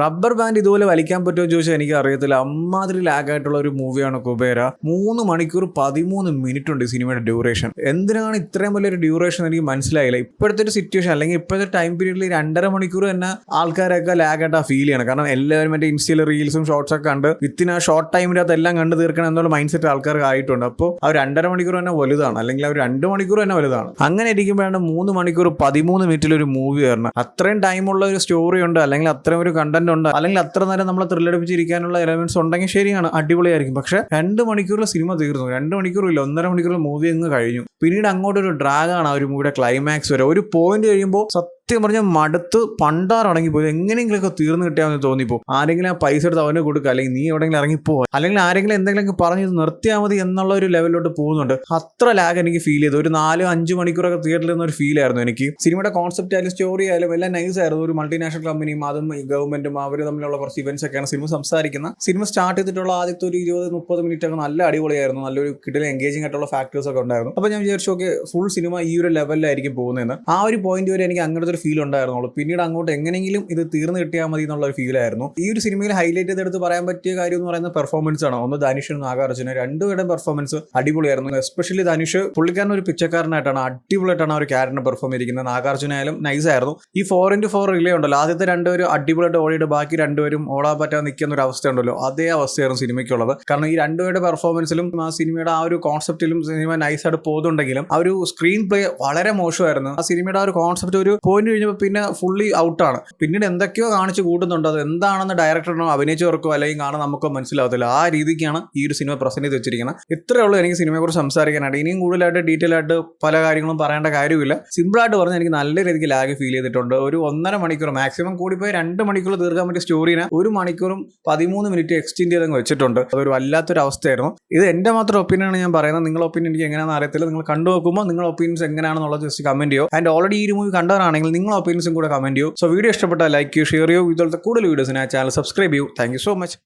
Rubber band ഇതുപോലെ വലിക്കാൻ പറ്റുമോ ചോദിച്ചാൽ എനിക്ക് അറിയത്തില്ല. അമ്മാതിരി ലാഗായിട്ടുള്ള ഒരു മൂവിയാണ് കുബേര. 3 മണിക്കൂർ 13 മിനിറ്റ് ഉണ്ട് ഈ സിനിമയുടെ ഡ്യൂറേഷൻ. എന്തിനാണ് ഇത്രയും വലിയൊരു ഡ്യൂറേഷൻ എനിക്ക് മനസ്സിലായില്ല. ഇപ്പോഴത്തെ ഒരു സിറ്റുവേഷൻ അല്ലെങ്കിൽ ഇപ്പോഴത്തെ ടൈം പീരീഡിൽ 2.5 മണിക്കൂർ തന്നെ ആൾക്കാരൊക്കെ ലാഗായിട്ട് ഫീൽ ചെയ്യണം. കാരണം എല്ലാവരും മറ്റേ ഇൻസ്റ്റയിൽ റീൽസും ഷോർട്സ് ഒക്കെ കണ്ട് വിത്തിൻ ആ ഷോർട്ട് ടൈമിൻ്റെ അതെല്ലാം കണ്ട് തീർക്കണം എന്നുള്ള മൈൻഡ് സെറ്റ് ആൾക്കാർക്ക് ആയിട്ടുണ്ട്. അപ്പോൾ ആ 2.5 മണിക്കൂർ തന്നെ വലുതാണ്, അല്ലെങ്കിൽ ആ 2 മണിക്കൂർ തന്നെ വലുതാണ്. അങ്ങനെ ഇരിക്കുമ്പോഴാണ് 3 മണിക്കൂർ 13 മിനിറ്റിലൊരു മൂവി വരണം. അത്രയും ടൈമുള്ള ഒരു സ്റ്റോറി ഉണ്ട്, അല്ലെങ്കിൽ അത്രയും ഒരു കണ്ടന്റ് ഉണ്ട്, അല്ലെങ്കിൽ അത്ര നേരം നമ്മളെ ത്രില്ലടിപ്പിച്ചിരിക്കാനുള്ള എലമെന്റ്സ് ഉണ്ടെങ്കിൽ ശരിയാണ്, അടിപൊളിയായിരിക്കും. പക്ഷെ 2 മണിക്കൂറിൽ സിനിമ തീർന്നു. 2 മണിക്കൂറില്ല, 1.5 മണിക്കൂറിൽ മൂവി അങ്ങ് കഴിഞ്ഞു. പിന്നീട് അങ്ങോട്ടൊരു ഡ്രാഗാണ് ആ ഒരു മൂവിയുടെ ക്ലൈമാക്സ് വരെ. ഒരു പോയിന്റ് കഴിയുമ്പോൾ സത്യം പറഞ്ഞാൽ മടുത്ത് പണ്ടാറടങ്ങി പോയി. എങ്ങനെയെങ്കിലുമൊക്കെ തീർന്നു കിട്ടിയാമെന്ന് തോന്നിപ്പോ. ആരെങ്കിലും ആ പൈസ എടുത്ത് അവന് കൊടുക്കുക, അല്ലെങ്കിൽ നീ എവിടെയെങ്കിലും ഇറങ്ങിപ്പോ, അല്ലെങ്കിൽ ആരെങ്കിലും എന്തെങ്കിലുമൊക്കെ പറഞ്ഞ് നിർത്തിയാൽ മതി എന്നുള്ള ഒരു ലെവലിലോട്ട് പോകുന്നുണ്ട്. അത്ര ലാഗ് എനിക്ക് ഫീൽ ചെയ്തു. ഒരു 4-5 മണിക്കൂറൊക്കെ തിയേറ്ററിൽ നിന്നൊരു ഫീൽ ആയിരുന്നു എനിക്ക്. സിനിമയുടെ കോൺസെപ്റ്റ് ആയാലും സ്റ്റോറി ആയാലും എല്ലാം നൈസ് ആയിരുന്നു. ഒരു മൾട്ടിനാഷണൽ കമ്പനിയും അതും ഈ ഗവൺമെന്റും അവർ തമ്മിലുള്ള കുറച്ച് ഇവന്റ്സ് ഒക്കെയാണ് സിനിമ സംസാരിക്കുന്നത്. സിനിമ സ്റ്റാർട്ട് ചെയ്തിട്ടുള്ള ആദ്യത്തെ ഒരു 20-30 മിനിറ്റ് ഒക്കെ നല്ല അടിപൊളിയായിരുന്നു. നല്ലൊരു കിടില എൻഗേജിംഗ് ആയിട്ടുള്ള ഫാക്ടേഴ്സ് ഒക്കെ ഉണ്ടായിരുന്നു. അപ്പോൾ ഞാൻ വിചാരിച്ചു ഓക്കെ, ഫുൾ സിനിമ ഈ ഒരു ലെവലിലായിരിക്കും പോകുന്നതെന്ന്. ആ ഒരു പോയിന്റ് വരെ എനിക്ക് അങ്ങനത്തെ ഒരു ഫീൽ ഉണ്ടായിരുന്നുള്ളൂ. പിന്നീട് അങ്ങോട്ട് എങ്ങനെയെങ്കിലും ഇത് തീർന്നു കിട്ടിയാൽ മതി എന്നുള്ള ഒരു ഫീലായിരുന്നു. ഈ ഒരു സിനിമയിൽ ഹൈലൈറ്റ് ചെയ്തെടുത്ത് പറയാൻ പറ്റിയ കാര്യം എന്ന് പറയുന്നത് പെർഫോമൻസ് ആണ്. ഒന്ന് ധനുഷും നാഗാർജുന, രണ്ടുപേരുടെ പെർഫോമൻസ് അടിപൊളിയായിരുന്നു. എസ്പെഷ്യലി ധനുഷ് പുള്ളിക്കാരൻ ഒരു പിച്ചക്കാരനായിട്ടാണ്, അടിപൊളിയായിട്ടാണ് ആ ഒരു ക്യാരക്ടർ പെർഫോം ചെയ്തിരിക്കുന്നത്. നാഗാർജുന ആയാലും നൈസ് ആയിരുന്നു. ഈ 4x4 റിലേ ഉണ്ടല്ലോ, ആദ്യത്തെ 2 പേര് അടിപൊളിയായിട്ട് ഓടിയിട്ട് ബാക്കി 2 പേരും ഓടാൻ പറ്റാൻ നിൽക്കുന്ന ഒരു അവസ്ഥ ഉണ്ടല്ലോ, അതേ അവസ്ഥയായിരുന്നു സിനിമയ്ക്കുള്ളത്. കാരണം ഈ 2 പേരുടെ പെർഫോമൻസിലും ആ സിനിമയുടെ ആ ഒരു കോൺസെപ്റ്റിലും സിനിമ നൈസായിട്ട് പോകുന്നുണ്ടെങ്കിലും ആ ഒരു സ്ക്രീൻ പ്ലേ വളരെ മോശമായിരുന്നു. ആ സിനിമയുടെ ആ ഒരു കോൺസെപ്റ്റ് ഒരു പോയിന്റ് കഴിഞ്ഞപ്പോൾ പിന്നെ ഫുള്ളി ഔട്ടാണ്. പിന്നീട് എന്തൊക്കെയോ കാണിച്ച് കൂട്ടുന്നുണ്ട്. അത് എന്താണെന്ന് ഡയറക്ടറിനോ അഭിനയിച്ചവർക്കോ അല്ലെങ്കിൽ കാണാൻ നമുക്കോ മനസ്സിലാവത്തില്ല. ആ രീതിക്കാണ് ഈ ഒരു സിനിമ പ്രസന്റ് ചെയ്ത് വെച്ചിരിക്കുന്നത്. ഇത്രയേ ഉള്ളൂ എനിക്ക് സിനിമയെക്കുറിച്ച് സംസാരിക്കാനായിട്ട്. ഇനിയും കൂടുതലായിട്ട് ഡീറ്റെയിൽ ആയിട്ട് പല കാര്യങ്ങളും പറയേണ്ട കാര്യമില്ല. സിമ്പിളായിട്ട് പറഞ്ഞാൽ എനിക്ക് നല്ല രീതിക്ക് ലാഗ് ഫീൽ ചെയ്തിട്ടുണ്ട്. ഒരു 1.5 മണിക്കൂർ മാക്സിമം കൂടിപ്പോയി 2 മണിക്കൂർ തീർക്കാൻ പറ്റിയ സ്റ്റോറിനെ 1 മണിക്കൂറും 13 മിനിറ്റ് എക്സ്റ്റെൻഡ് ചെയ്തങ്ങ് വെച്ചിട്ടുണ്ട്. അതൊരു വല്ലാത്തൊരു അവസ്ഥയായിരുന്നു. ഇത് എൻ്റെ മാത്രം ഒപ്പീനിയനാണ് ഞാൻ പറയുന്നത്. നിങ്ങളുടെ ഒപ്പീനിയൻ എനിക്ക് എങ്ങനെയാണെന്ന് അറിയത്തില്ല. നിങ്ങൾ കണ്ടു നോക്കുമ്പോൾ നിങ്ങളുടെ ഒപ്പീനിയൻസ് എങ്ങനെയാണെന്നുള്ളത് ജസ്റ്റ് കമന്റ് ചെയ്യോ. ആൻഡ് ഓൾറെഡി ഈ മൂവി കണ്ടവരാണെങ്കിൽ നിങ്ങളുടെ ഒപ്പീനിയൻസും കൂടെ കമന്റ് ചെയ്യോ. സോ വീഡിയോ ഇഷ്ടപ്പെട്ടാൽ ലൈക്ക് ചെയ്യൂ, ഷെയർ ചെയ്യൂ. ഇതുപോലത്തെ കൂടുതൽ വീഡിയോസിന് ആ ചാനൽ സബ്സ്ക്രൈബ് ചെയ്യൂ. Thank you so much.